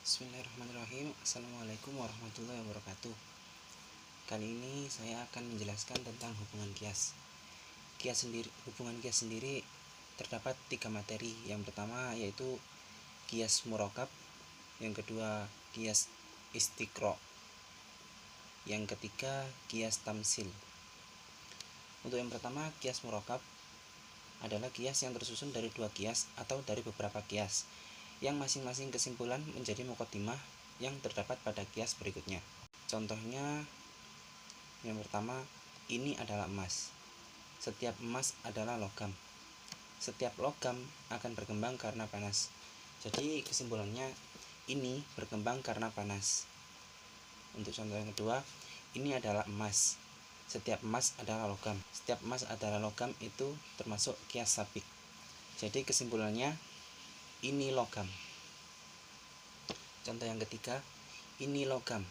Bismillahirrahmanirrahim. Assalamualaikum warahmatullahi wabarakatuh. Kali ini saya akan menjelaskan tentang hubungan kias. Hubungan kias sendiri terdapat 3 materi. Yang pertama yaitu kias murokab, yang kedua kias istiqro, yang ketiga kias tamsil. Untuk yang pertama, kias murokab adalah kias yang tersusun dari 2 kias atau dari beberapa kias, yang masing-masing kesimpulan menjadi muqaddimah yang terdapat pada kias berikutnya. Contohnya, yang pertama, ini adalah emas. Setiap emas adalah logam. Setiap logam akan berkembang karena panas. Jadi kesimpulannya, ini berkembang karena panas. Untuk contoh yang kedua, ini adalah emas. Setiap emas adalah logam. Setiap emas adalah logam itu termasuk kias sabik. Jadi kesimpulannya, ini logam. Contoh yang ketiga, ini logam.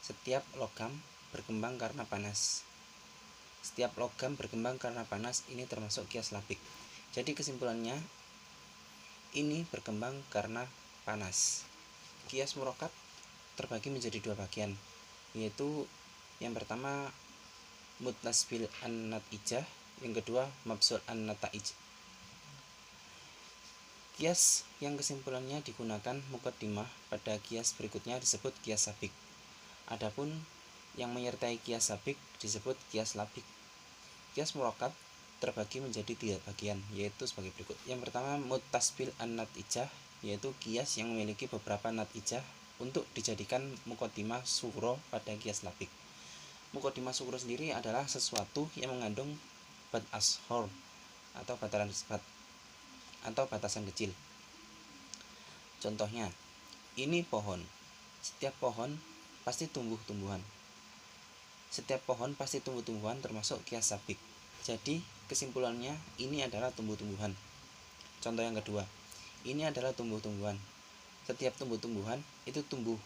Setiap logam berkembang karena panas. Setiap logam berkembang karena panas, ini termasuk kias labik. Jadi kesimpulannya, ini berkembang karena panas. Kias murokab terbagi menjadi 2 bagian, yaitu yang pertama mutasbil an-natijah, yang kedua mabsul an-nataij. Kias yang kesimpulannya digunakan muqaddimah pada kias berikutnya disebut kias sabik. Adapun yang menyertai kias sabik disebut kias labik. Kias murokab terbagi menjadi 3 bagian, yaitu sebagai berikut. Yang pertama mutasbil an-natijah, yaitu kias yang memiliki beberapa natijah untuk dijadikan muqaddimah sugro pada kias labik. Muqaddimah sugro sendiri adalah sesuatu yang mengandung bad ashor atau bataran nisbat atau batasan kecil. Contohnya, ini pohon. Setiap pohon pasti tumbuh-tumbuhan. Setiap pohon pasti tumbuh-tumbuhan termasuk kias sabik. Jadi kesimpulannya, ini adalah tumbuh-tumbuhan. Contoh yang kedua, ini adalah tumbuh-tumbuhan. Setiap tumbuh-tumbuhan itu tumbuh.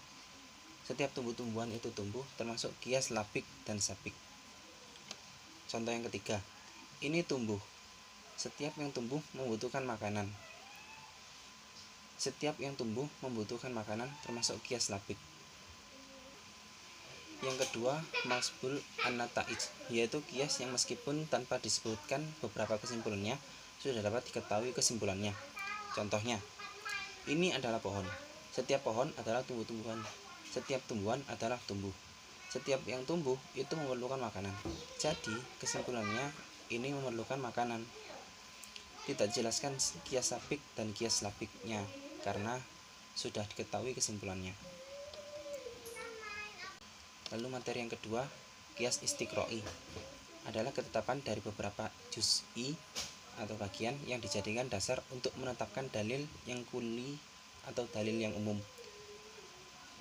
Setiap tumbuh-tumbuhan itu tumbuh termasuk kias labik dan sabik. Contoh yang ketiga, ini tumbuh. Setiap yang tumbuh membutuhkan makanan. Setiap yang tumbuh membutuhkan makanan termasuk kias labik. Yang kedua, mabsul an-nataij, yaitu kias yang meskipun tanpa disebutkan beberapa kesimpulannya sudah dapat diketahui kesimpulannya. Contohnya, ini adalah pohon. Setiap pohon adalah tumbuh-tumbuhan. Setiap tumbuhan adalah tumbuh. Setiap yang tumbuh itu memerlukan makanan. Jadi kesimpulannya, ini memerlukan makanan. Tidak jelaskan kias sabik dan kias labiknya karena sudah diketahui kesimpulannya. Lalu materi yang kedua, kias istiqroi, adalah ketetapan dari beberapa juz'i atau bagian yang dijadikan dasar untuk menetapkan dalil yang kuli atau dalil yang umum.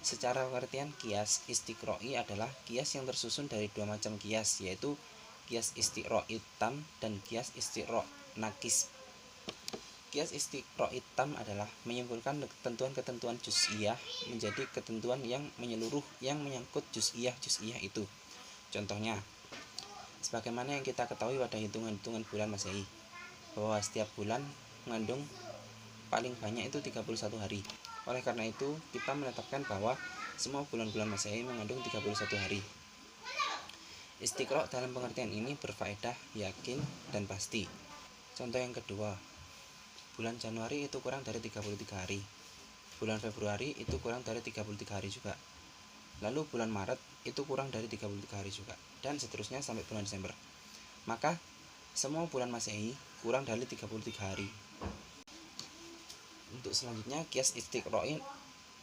Secara pengertian, kias istiqroi adalah kias yang tersusun dari 2 macam kias, yaitu kias istiqroi tam dan kias istiqro nakis. Kias istiqro tam adalah menyimpulkan ketentuan-ketentuan juz'iyah menjadi ketentuan yang menyeluruh yang menyangkut juz'iyah itu. Contohnya, sebagaimana yang kita ketahui pada hitungan-hitungan bulan Masehi, bahwa setiap bulan mengandung paling banyak itu 31 hari. Oleh karena itu, kita menetapkan bahwa semua bulan-bulan Masehi mengandung 31 hari. Istiqro dalam pengertian ini berfaedah yakin dan pasti. Contoh yang kedua, bulan Januari itu kurang dari 33 hari. Bulan Februari itu kurang dari 33 hari juga. Lalu bulan Maret itu kurang dari 33 hari juga. Dan seterusnya sampai bulan Desember. Maka semua bulan Masehi kurang dari 33 hari. Untuk selanjutnya, kias istiqro'in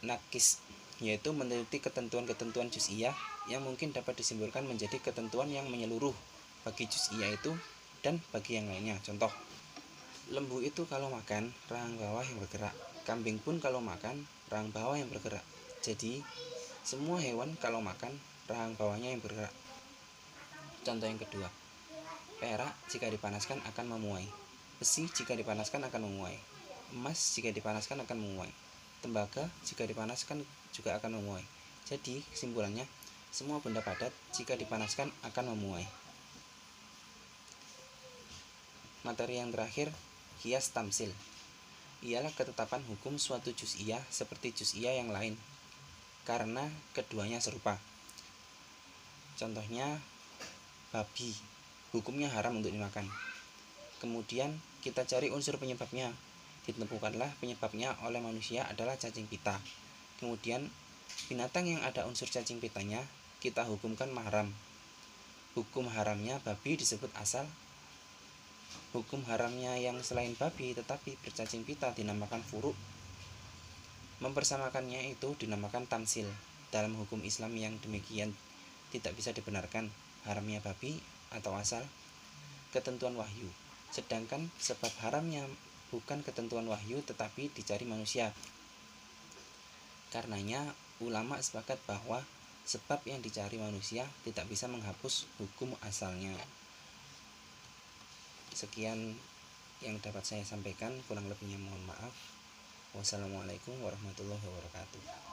nakis, yaitu meneliti ketentuan-ketentuan juz'iyah yang mungkin dapat disimpulkan menjadi ketentuan yang menyeluruh bagi juz'iyah itu dan bagi yang lainnya. Contoh, lembu itu kalau makan, rahang bawah yang bergerak. Kambing pun kalau makan, rahang bawah yang bergerak. Jadi, semua hewan kalau makan, rahang bawahnya yang bergerak. Contoh yang kedua, perak jika dipanaskan akan memuai. Besi jika dipanaskan akan memuai. Emas jika dipanaskan akan memuai. Tembaga jika dipanaskan juga akan memuai. Jadi, kesimpulannya, semua benda padat jika dipanaskan akan memuai. Materi yang terakhir, kias tamsil. ialah ketetapan hukum suatu juz'iyah seperti juz'iyah yang lain, karena keduanya serupa. Contohnya babi, hukumnya haram untuk dimakan. Kemudian kita cari unsur penyebabnya. Ditemukanlah penyebabnya oleh manusia adalah cacing pita. Kemudian binatang yang ada unsur cacing pitanya kita hukumkan haram. Hukum haramnya babi disebut asal. Hukum haramnya yang selain babi tetapi bercacing pita dinamakan furu'. Mempersamakannya itu dinamakan tamsil. Dalam hukum Islam yang demikian tidak bisa dibenarkan haramnya babi atau asal ketentuan wahyu. Sedangkan sebab haramnya bukan ketentuan wahyu tetapi dicari manusia. Karenanya ulama sepakat bahwa sebab yang dicari manusia tidak bisa menghapus hukum asalnya. Sekian yang dapat saya sampaikan, kurang lebihnya mohon maaf. Wassalamualaikum warahmatullahi wabarakatuh.